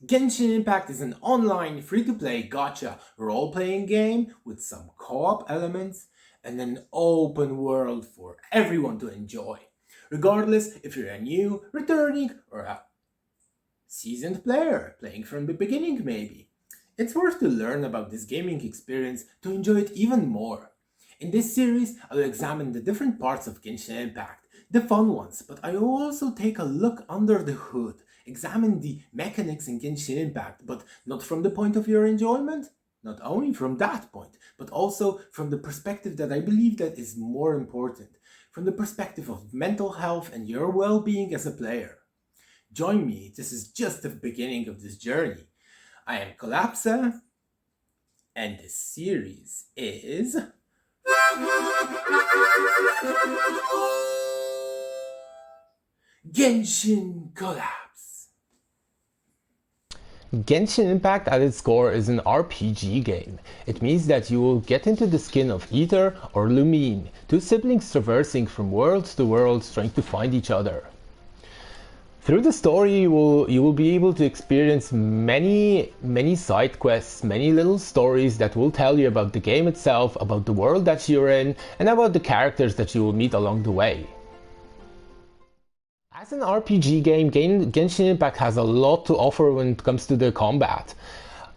Genshin Impact is an online free-to-play gacha role-playing game with some co-op elements and an open world for everyone to enjoy, regardless if you're a new, returning, or a seasoned player playing from the beginning maybe. It's worth to learn about this gaming experience to enjoy it even more. In this series, I'll examine the different parts of Genshin Impact, the fun ones, but I will also take a look under the hood, examine the mechanics in Genshin Impact, but not from the point of your enjoyment, not only from that point, but also from the perspective that I believe that is more important, from the perspective of mental health and your well-being as a player. Join me, this is just the beginning of this journey. I am Collapse, and this series is Genshin Collapse. Genshin Impact at its core is an RPG game. It means that you will get into the skin of Ether or Lumine, two siblings traversing from world to world trying to find each other. Through the story you will be able to experience many side quests, many little stories that will tell you about the game itself, about the world that you're in, and about the characters that you will meet along the way. As an RPG game, Genshin Impact has a lot to offer when it comes to the combat.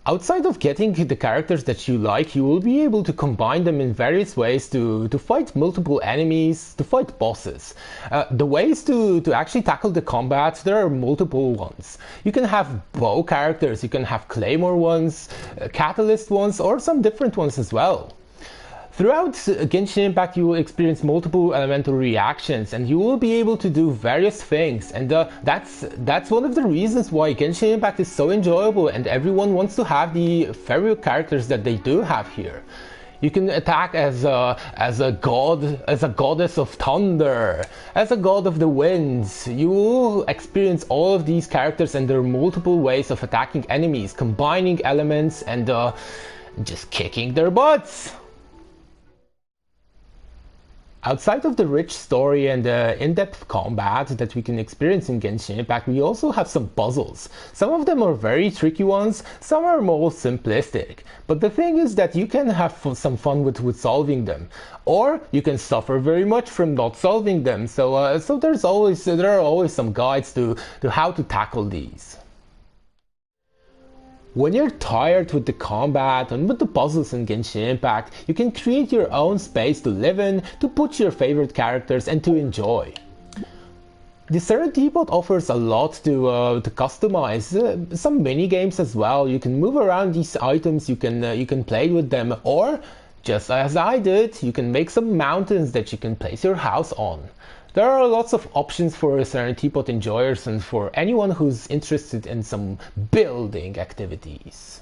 Outside of getting the characters that you like, you will be able to combine them in various ways to fight multiple enemies, to fight bosses. The ways to actually tackle the combat, there are multiple ones. You can have bow characters, you can have claymore ones, catalyst ones, or some different ones as well. Throughout Genshin Impact you will experience multiple elemental reactions and you will be able to do various things, and that's one of the reasons why Genshin Impact is so enjoyable and everyone wants to have the favorite characters that they do have here. You can attack as a god, as a goddess of thunder, as a god of the winds. You will experience all of these characters and there are multiple ways of attacking enemies, combining elements and just kicking their butts. Outside of the rich story and the in-depth combat that we can experience in Genshin Impact, we also have some puzzles. Some of them are very tricky ones, some are more simplistic. But the thing is that you can have some fun with solving them. Or you can suffer very much from not solving them. So there are always some guides to how to tackle these. When you're tired with the combat and with the puzzles in Genshin Impact, you can create your own space to live in, to put your favorite characters and to enjoy. The Serendipity offers a lot to customize, some mini games as well. You can move around these items, you can play with them, or just as I did, you can make some mountains that you can place your house on. There are lots of options for Serendipity enjoyers and for anyone who's interested in some building activities.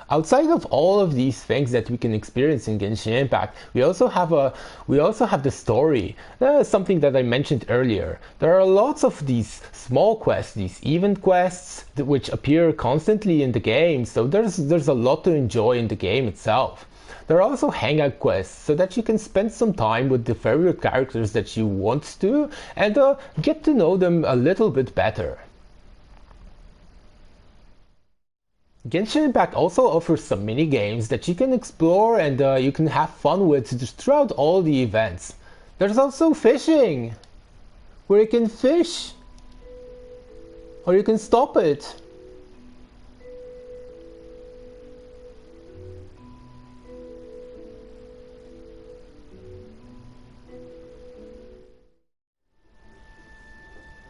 Outside of all of these things that we can experience in Genshin Impact, we also have the story. That is something that I mentioned earlier. There are lots of these small quests, these event quests, which appear constantly in the game, so there's a lot to enjoy in the game itself. There are also hangout quests, so that you can spend some time with the favorite characters that you want to and get to know them a little bit better. Genshin Impact also offers some mini games that you can explore and you can have fun with throughout all the events. There's also fishing, where you can fish, or you can stop it.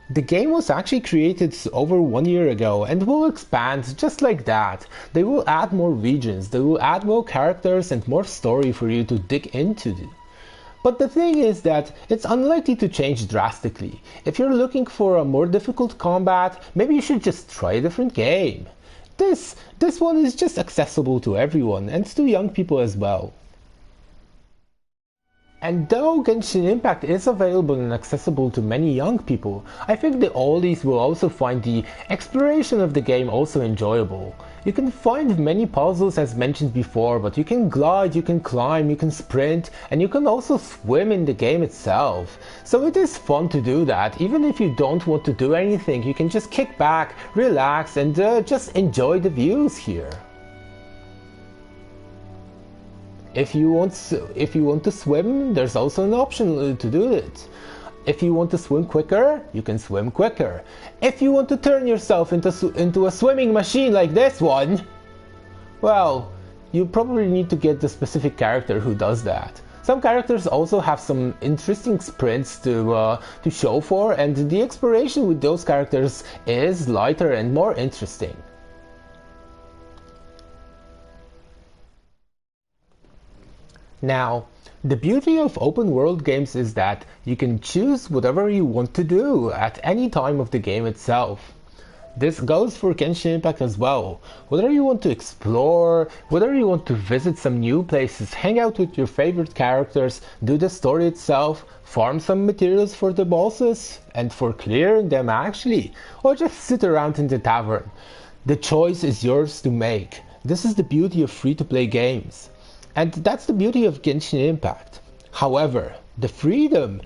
The game was actually created over 1 year ago and will expand just like that. They will add more regions, they will add more characters and more story for you to dig into. But the thing is that it's unlikely to change drastically. If you're looking for a more difficult combat, maybe you should just try a different game. This one is just accessible to everyone and to young people as well. And though Genshin Impact is available and accessible to many young people, I think the oldies will also find the exploration of the game also enjoyable. You can find many puzzles as mentioned before, but you can glide, you can climb, you can sprint, and you can also swim in the game itself. So it is fun to do that. Even if you don't want to do anything, you can just kick back, relax, and just enjoy the views here. If you want to swim, there's also an option to do it. If you want to swim quicker, you can swim quicker. If you want to turn yourself into a swimming machine like this one, well, you probably need to get the specific character who does that. Some characters also have some interesting sprints to show for, and the exploration with those characters is lighter and more interesting. Now, the beauty of open world games is that you can choose whatever you want to do at any time of the game itself. This goes for Genshin Impact as well. Whether you want to explore, whether you want to visit some new places, hang out with your favorite characters, do the story itself, farm some materials for the bosses, and for clearing them actually, or just sit around in the tavern. The choice is yours to make. This is the beauty of free-to-play games. And that's the beauty of Genshin Impact. However, the freedom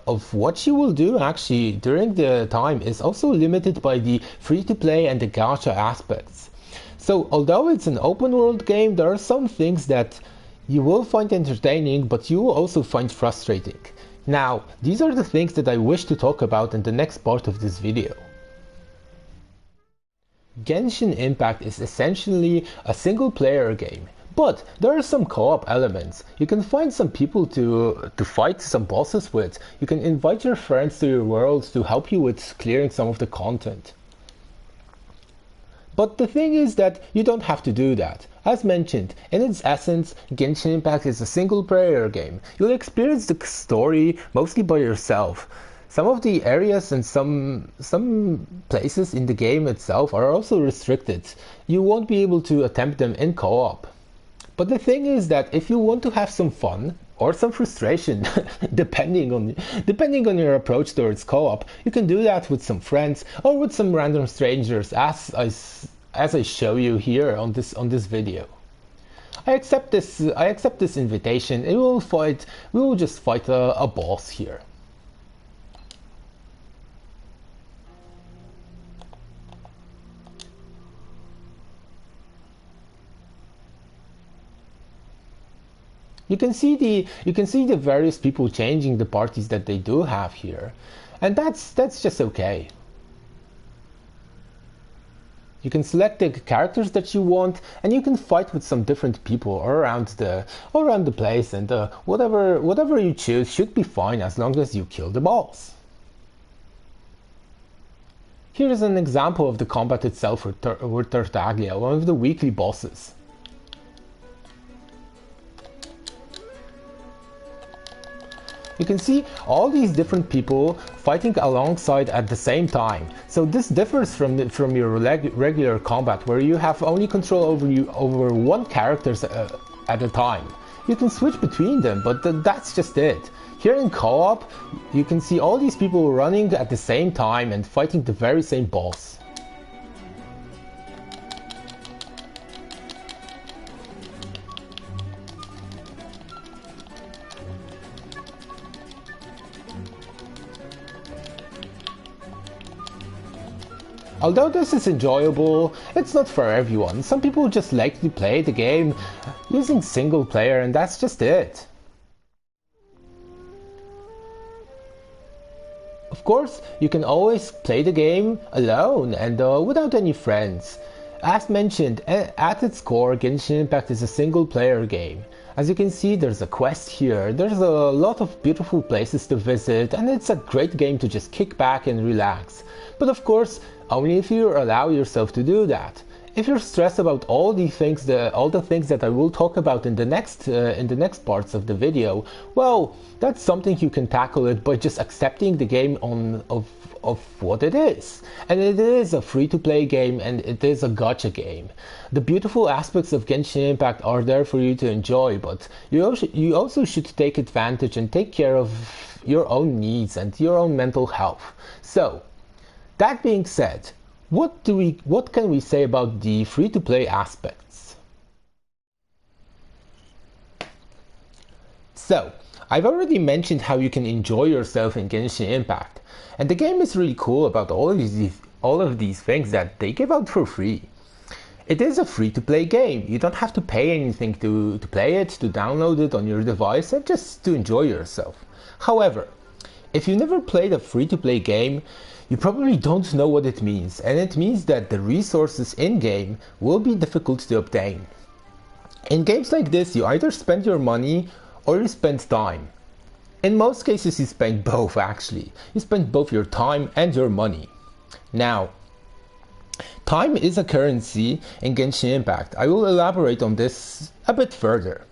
of what you will do actually during the time is also limited by the free-to-play and the gacha aspects. So although it's an open world game, there are some things that you will find entertaining, but you will also find frustrating. Now, these are the things that I wish to talk about in the next part of this video. Genshin Impact is essentially a single-player game. But there are some co-op elements. You can find some people to fight some bosses with. You can invite your friends to your worlds to help you with clearing some of the content. But the thing is that you don't have to do that. As mentioned, in its essence, Genshin Impact is a single-player game. You'll experience the story mostly by yourself. Some of the areas and some places in the game itself are also restricted. You won't be able to attempt them in co-op. But the thing is that if you want to have some fun or some frustration, depending on your approach towards co-op, you can do that with some friends or with some random strangers, as I show you here on this video. I accept this invitation. We will just fight a boss here. You can see the various people changing the parties that they do have here, and that's just okay. You can select the characters that you want, and you can fight with some different people around the place, and whatever you choose should be fine as long as you kill the boss. Here is an example of the combat itself with Tartaglia, one of the weekly bosses. You can see all these different people fighting alongside at the same time. So this differs from your regular combat, where you have only control over one character at a time. You can switch between them, but that's just it. Here in co-op, you can see all these people running at the same time and fighting the very same boss. Although this is enjoyable, it's not for everyone. Some people just like to play the game using single player, and that's just it. Of course, you can always play the game alone and without any friends. As mentioned, at its core, Genshin Impact is a single player game. As you can see, there's a quest here, there's a lot of beautiful places to visit, and it's a great game to just kick back and relax. But of course, only if you allow yourself to do that. if you're stressed about all the things that I will talk about in the next parts of the video, well, that's something you can tackle it by just accepting the game of what it is. And it is a free-to-play game, and it is a gacha game. The beautiful aspects of Genshin Impact are there for you to enjoy, but you also should take advantage and take care of your own needs and your own mental health. So, that being said, what can we say about the free-to-play aspects? So, I've already mentioned how you can enjoy yourself in Genshin Impact, and the game is really cool about all of these things that they give out for free. It is a free-to-play game. You don't have to pay anything to play it, to download it on your device, and just to enjoy yourself. However, if you never played a free-to-play game, you probably don't know what it means, and it means that the resources in-game will be difficult to obtain. In games like this, you either spend your money or you spend time. In most cases, you spend both actually. You spend both your time and your money. Now, time is a currency in Genshin Impact. I will elaborate on this a bit further.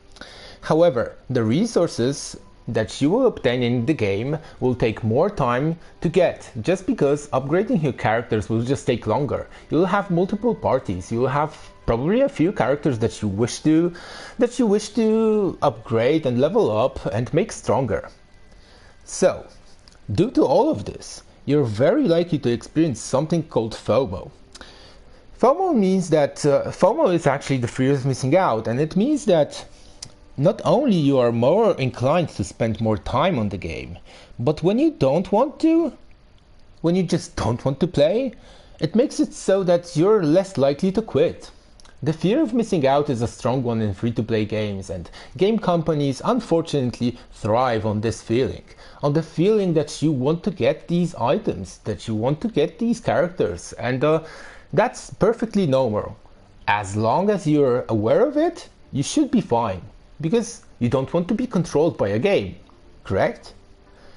However, the resources that you will obtain in the game will take more time to get, just because upgrading your characters will just take longer. You will have multiple parties, you will have probably a few characters that you wish to upgrade and level up and make stronger. So, due to all of this, you're very likely to experience something called FOMO. FOMO means that FOMO is actually the fear of missing out, and it means that not only you are more inclined to spend more time on the game, but when you don't want to, when you just don't want to play, it makes it so that you're less likely to quit. The fear of missing out is a strong one in free-to-play games, and game companies unfortunately thrive on this feeling. On the feeling that you want to get these items, that you want to get these characters, and that's perfectly normal. As long as you're aware of it, you should be fine. Because you don't want to be controlled by a game, correct?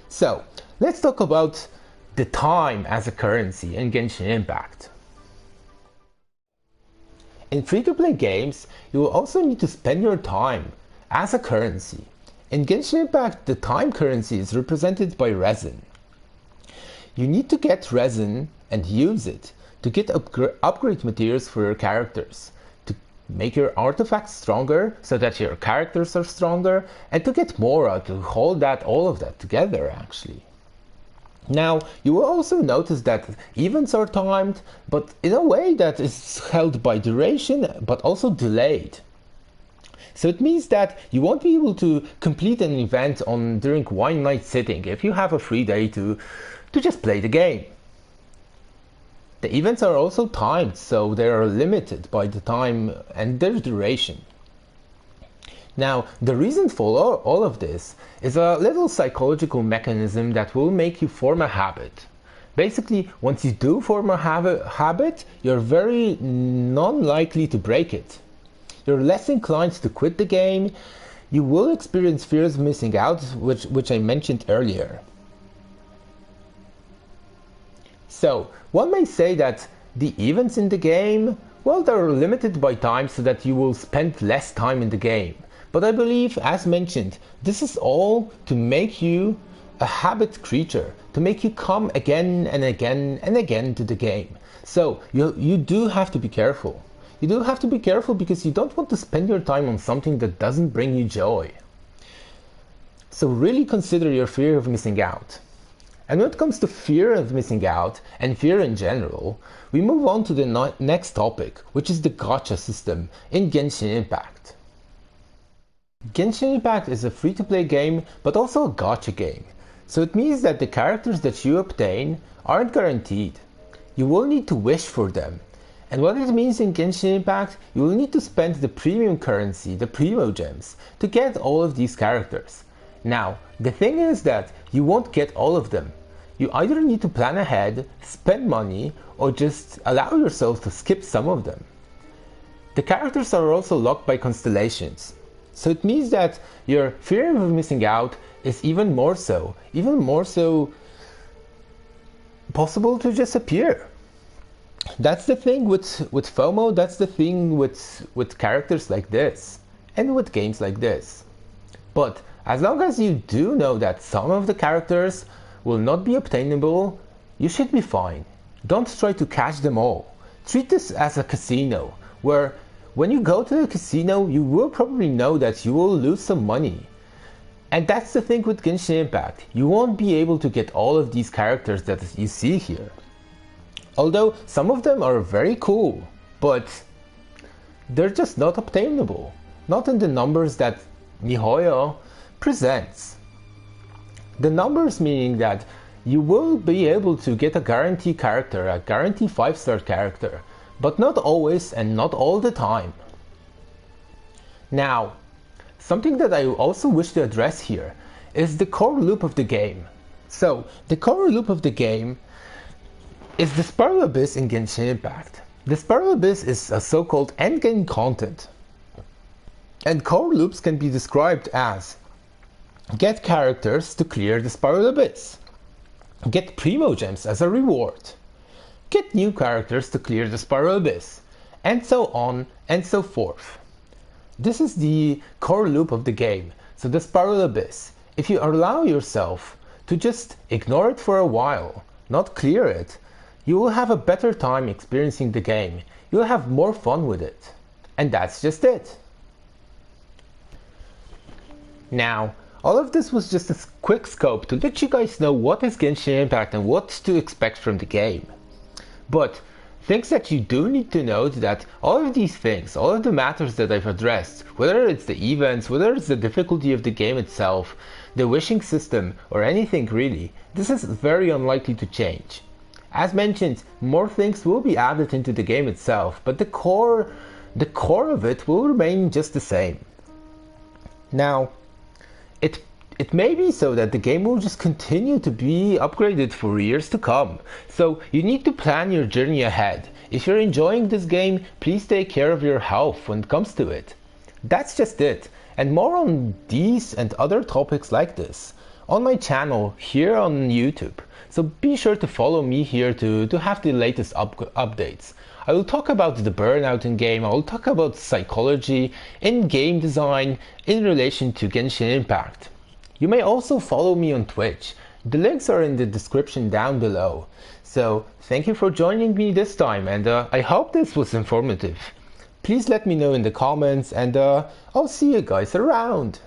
So, let's talk about the time as a currency in Genshin Impact. In free-to-play games, you will also need to spend your time as a currency. In Genshin Impact, the time currency is represented by resin. You need to get resin and use it to get upgrade materials for your characters, make your artifacts stronger so that your characters are stronger, and to get Mora to hold all of that together actually. Now, you will also notice that events are timed, but in a way that is held by duration, but also delayed. So it means that you won't be able to complete an event during one night sitting if you have a free day to just play the game. The events are also timed, so they are limited by the time and their duration. Now, the reason for all of this is a little psychological mechanism that will make you form a habit. Basically, once you do form a habit, you're very non-likely to break it. You're less inclined to quit the game. You will experience fears of missing out, which I mentioned earlier. So, one may say that the events in the game, well, they're limited by time so that you will spend less time in the game. But I believe, as mentioned, this is all to make you a habit creature, to make you come again and again and again to the game. So, you do have to be careful. You do have to be careful because you don't want to spend your time on something that doesn't bring you joy. So really consider your fear of missing out. And when it comes to fear of missing out, and fear in general, we move on to the next topic, which is the gacha system in Genshin Impact. Genshin Impact is a free-to-play game, but also a gacha game. So it means that the characters that you obtain aren't guaranteed. You will need to wish for them. And what it means in Genshin Impact, you will need to spend the premium currency, the primo gems, to get all of these characters. Now, the thing is that you won't get all of them. You either need to plan ahead, spend money, or just allow yourself to skip some of them. The characters are also locked by constellations. So it means that your fear of missing out is even more so possible to just appear. that's the thing with FOMO, that's the thing with characters like this, and with games like this. But as long as you do know that some of the characters will not be obtainable, you should be fine. Don't try to catch them all. Treat this as a casino, where when you go to the casino, you will probably know that you will lose some money. And that's the thing with Genshin Impact. You won't be able to get all of these characters that you see here. Although some of them are very cool, but they're just not obtainable. Not in the numbers that MiHoYo presents. The numbers meaning that you will be able to get a guarantee character, a guarantee 5-star character, but not always and not all the time. Now, something that I also wish to address here is the core loop of the game. So, the core loop of the game is the Spiral Abyss in Genshin Impact. The Spiral Abyss is a so-called endgame content. And core loops can be described as: get characters to clear the Spiral Abyss, get Primo Gems as a reward, get new characters to clear the Spiral Abyss, and so on and so forth. This is the core loop of the game. So the Spiral Abyss, if you allow yourself to just ignore it for a while, not clear it, you will have a better time experiencing the game. You'll have more fun with it. And that's just it. Now, all of this was just a quick scope to let you guys know what is Genshin Impact and what to expect from the game. But things that you do need to note that all of these things, all of the matters that I've addressed, whether it's the events, whether it's the difficulty of the game itself, the wishing system, or anything really, this is very unlikely to change. As mentioned, more things will be added into the game itself, but the core of it will remain just the same. Now, it may be so that the game will just continue to be upgraded for years to come, so you need to plan your journey ahead. If you're enjoying this game, please take care of your health when it comes to it. That's just it, and more on these and other topics like this on my channel here on YouTube, so be sure to follow me here to have the latest updates. I will talk about the burnout in game, I will talk about psychology in game design in relation to Genshin Impact. You may also follow me on Twitch. The links are in the description down below. So thank you for joining me this time, and I hope this was informative. Please let me know in the comments, and I'll see you guys around.